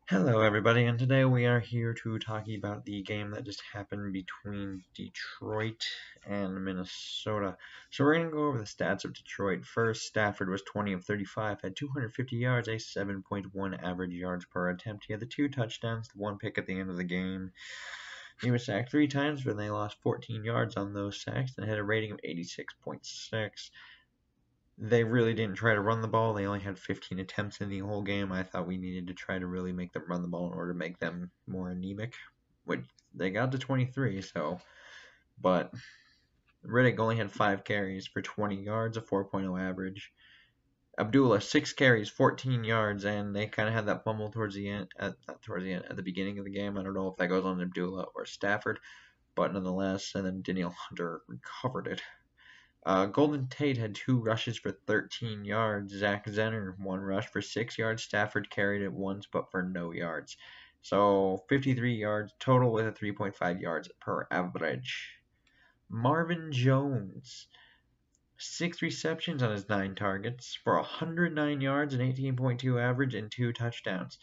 Hello, everybody, and today we are here to talk about the game that just happened between Detroit and Minnesota. So we're going to go over the stats of Detroit. First, Stafford was 20 of 35, had 250 yards, a 7.1 average yards per attempt. He had the 2 touchdowns, the 1 pick at the end of the game. He was sacked 3 times, but they lost 14 yards on those sacks and had a rating of 86.6. They really didn't try to run the ball. They only had 15 attempts in the whole game. I thought we needed to try to really make them run the ball in order to make them more anemic, which they got to 23, but Riddick only had 5 carries for 20 yards, a 4.0 average. Abdullah, 6 carries, 14 yards, and they kind of had that fumble towards the end, at the beginning of the game. I don't know if that goes on Abdullah or Stafford, but nonetheless, and then Danielle Hunter recovered it. Golden Tate had 2 rushes for 13 yards. Zach Zenner, 1 rush for 6 yards. Stafford carried it once, but for no yards. So 53 yards total with a 3.5 yards per average. Marvin Jones, 6 receptions on his 9 targets for 109 yards and 18.2 average and 2 touchdowns.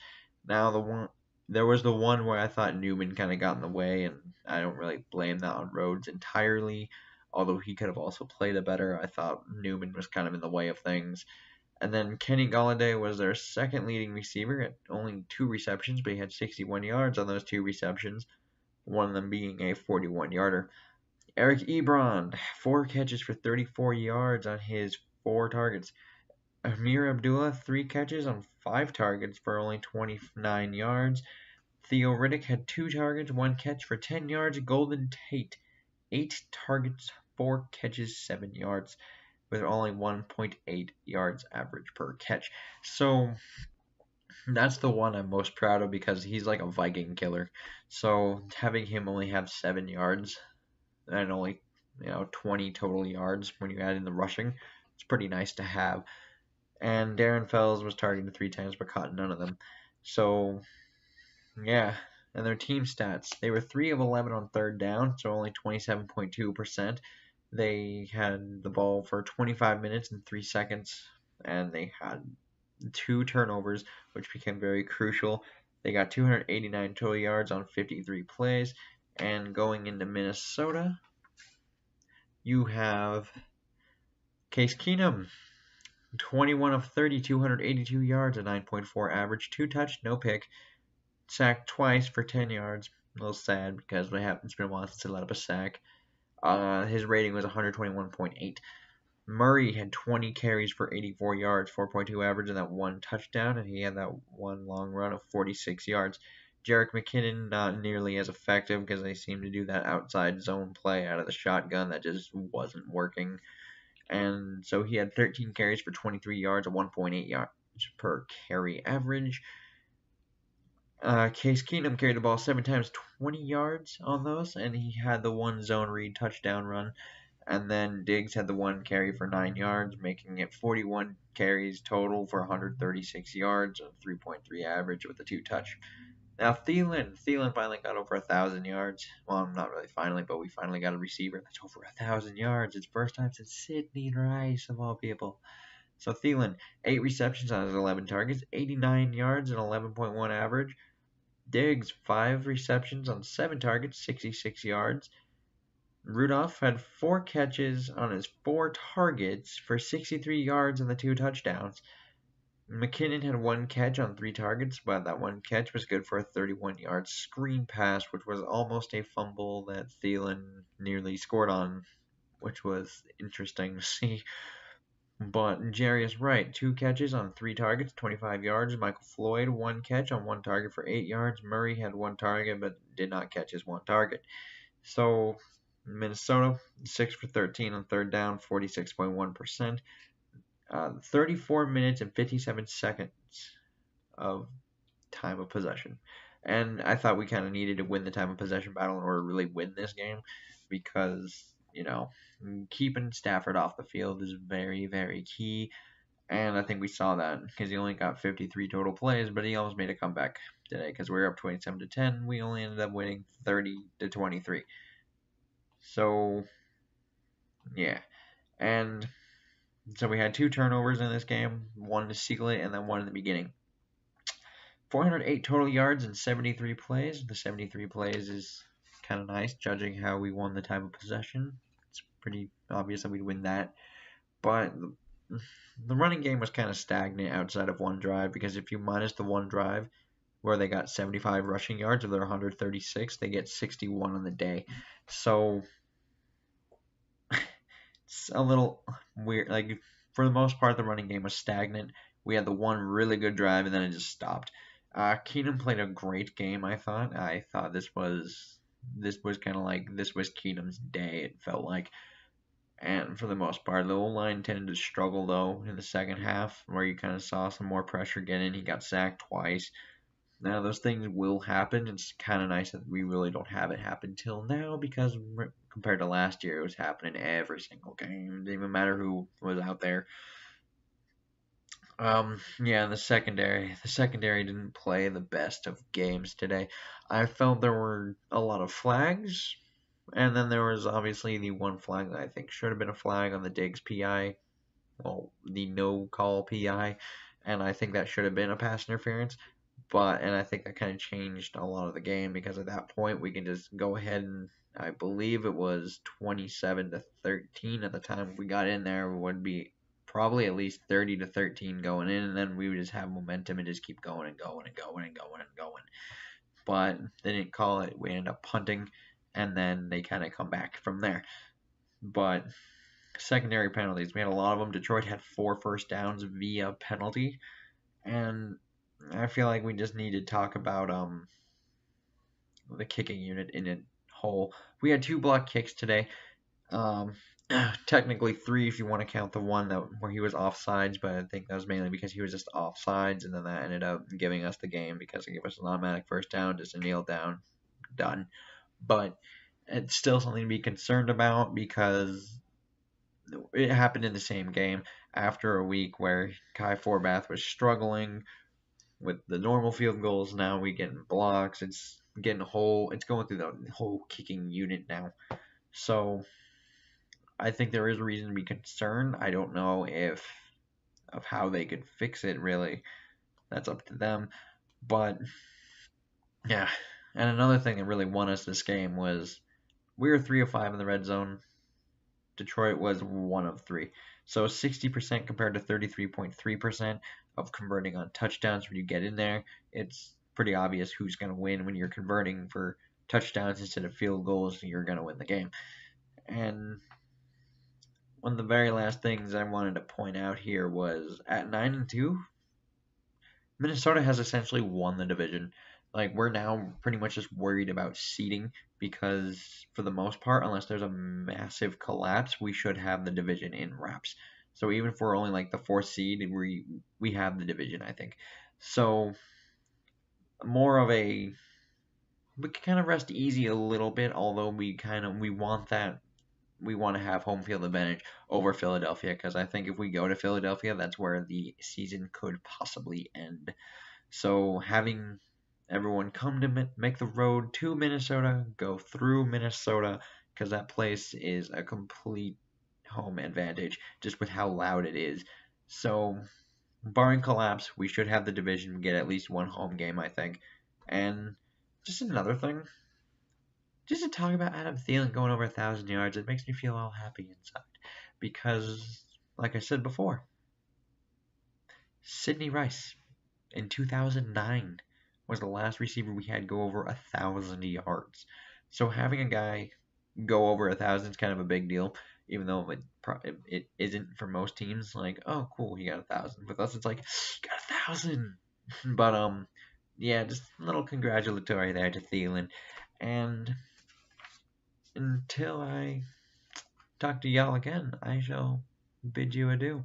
Now there was the one where I thought Newman kind of got in the way, and I don't really blame that on Rhodes entirely. Although he could have also played it better, I thought Newman was kind of in the way of things. And then Kenny Golladay was their second leading receiver at only 2 receptions, but he had 61 yards on those 2 receptions, one of them being a 41-yarder. Eric Ebron, 4 catches for 34 yards on his 4 targets. Amir Abdullah, 3 catches on 5 targets for only 29 yards. Theo Riddick had 2 targets, 1 catch for 10 yards. Golden Tate, 8 targets, 4 catches, 7 yards, with only 1.8 yards average per catch. So that's the one I'm most proud of because he's like a Viking killer. So having him only have 7 yards and only 20 total yards when you add in the rushing, it's pretty nice to have. And Darren Fells was targeted 3 times but caught none of them. So yeah, and their team stats. They were 3 of 11 on third down, so only 27.2%. They had the ball for 25 minutes and 3 seconds, and they had 2 turnovers, which became very crucial. They got 289 total yards on 53 plays. And going into Minnesota, you have Case Keenum, 21 of 30, 282 yards, a 9.4 average, 2 touch, no pick. Sacked twice for 10 yards. A little sad because it's been a while since he let up a sack. His rating was 121.8. Murray had 20 carries for 84 yards, 4.2 average, and that 1 touchdown, and he had that 1 long run of 46 yards. Jerick McKinnon, not nearly as effective because they seemed to do that outside zone play out of the shotgun that just wasn't working. And so he had 13 carries for 23 yards, a 1.8 yards per carry average. Case Keenum carried the ball 7 times, 20 yards on those, and he had the 1 zone read touchdown run. And then Diggs had the 1 carry for 9 yards, making it 41 carries total for 136 yards, a 3.3 average with a 2 touch. Now Thielen finally got over 1,000 yards. Well, not really finally, but we finally got a receiver that's over 1,000 yards. It's first time since Sidney Rice of all people. So Thielen, 8 receptions on his 11 targets, 89 yards and 11.1 average. Diggs, 5 receptions on 7 targets, 66 yards. Rudolph had 4 catches on his 4 targets for 63 yards and the 2 touchdowns. McKinnon had 1 catch on 3 targets, but that 1 catch was good for a 31-yard screen pass, which was almost a fumble that Thielen nearly scored on, which was interesting to see. But Jarius Wright, 2 catches on 3 targets, 25 yards. Michael Floyd, 1 catch on 1 target for 8 yards. Murray had 1 target but did not catch his 1 target. So Minnesota, 6 for 13 on third down, 46.1%. 34 minutes and 57 seconds of time of possession. And I thought we kind of needed to win the time of possession battle in order to really win this game because, keeping Stafford off the field is very, very key. And I think we saw that because he only got 53 total plays, but he almost made a comeback today because we were up 27-10. We only ended up winning 30-23. So, yeah. And so we had 2 turnovers in this game, 1 to seal it and then 1 in the beginning. 408 total yards and 73 plays. The 73 plays is kind of nice, judging how we won the time of possession. It's pretty obvious that we'd win that. But the running game was kind of stagnant outside of one drive, because if you minus the one drive where they got 75 rushing yards of their 136, they get 61 on the day. So it's a little weird. Like, for the most part, the running game was stagnant. We had the one really good drive, and then it just stopped. Keenum played a great game, I thought. I thought this was kind of like, this was Keenum's day, it felt like. And for the most part, the O-line tended to struggle, though, in the second half, where you kind of saw some more pressure get in. He got sacked twice. Now, those things will happen. It's kind of nice that we really don't have it happen till now, because compared to last year, it was happening every single game. It didn't even matter who was out there. Yeah, the secondary didn't play the best of games today. I felt there were a lot of flags, and then there was obviously the one flag that I think should have been a flag on the Diggs PI, well, the no call PI, and I think that should have been a pass interference. And I think that kind of changed a lot of the game, because at that point we can just go ahead and, I believe it was 27-13 at the time we got in there, would be probably at least 30-13 going in, and then we would just have momentum and just keep going and going and going and going and going. But they didn't call it. We ended up punting, and then they kind of come back from there. But secondary penalties, we had a lot of them. Detroit had 4 first downs via penalty, and I feel like we just need to talk about the kicking unit in a whole. We had 2 block kicks today. Technically 3 if you want to count the one where he was offsides, but I think that was mainly because he was just offsides, and then that ended up giving us the game because it gave us an automatic first down, just a kneel down, done. But it's still something to be concerned about, because it happened in the same game after a week where Kai Forbath was struggling with the normal field goals. Now we getting blocks. It's going through the whole kicking unit now. So I think there is a reason to be concerned. I don't know of how they could fix it, really. That's up to them. But yeah. And another thing that really won us this game was we were 3 of 5 in the red zone. Detroit was 1 of 3. So 60% compared to 33.3% of converting on touchdowns when you get in there. It's pretty obvious who's going to win when you're converting for touchdowns instead of field goals. You're going to win the game. And one of the very last things I wanted to point out here was, at 9-2, Minnesota has essentially won the division. Like, we're now pretty much just worried about seeding, because for the most part, unless there's a massive collapse, we should have the division in wraps. So even if we're only like the 4th seed, we have the division, I think. So more of a, we can kind of rest easy a little bit, although we want that. We want to have home field advantage over Philadelphia, because I think if we go to Philadelphia, that's where the season could possibly end. So having everyone come to make the road to Minnesota, go through Minnesota, because that place is a complete home advantage just with how loud it is. So barring collapse, we should have the division, get at least 1 home game, I think. And just another thing, just to talk about Adam Thielen going over 1,000 yards, it makes me feel all happy inside. Because, like I said before, Sidney Rice in 2009 was the last receiver we had go over 1,000 yards. So having a guy go over 1,000 is kind of a big deal, even though it isn't for most teams. Like, oh, cool, he got 1,000. With us, it's like, got 1,000. But yeah, just a little congratulatory there to Thielen. And until I talk to y'all again, I shall bid you adieu.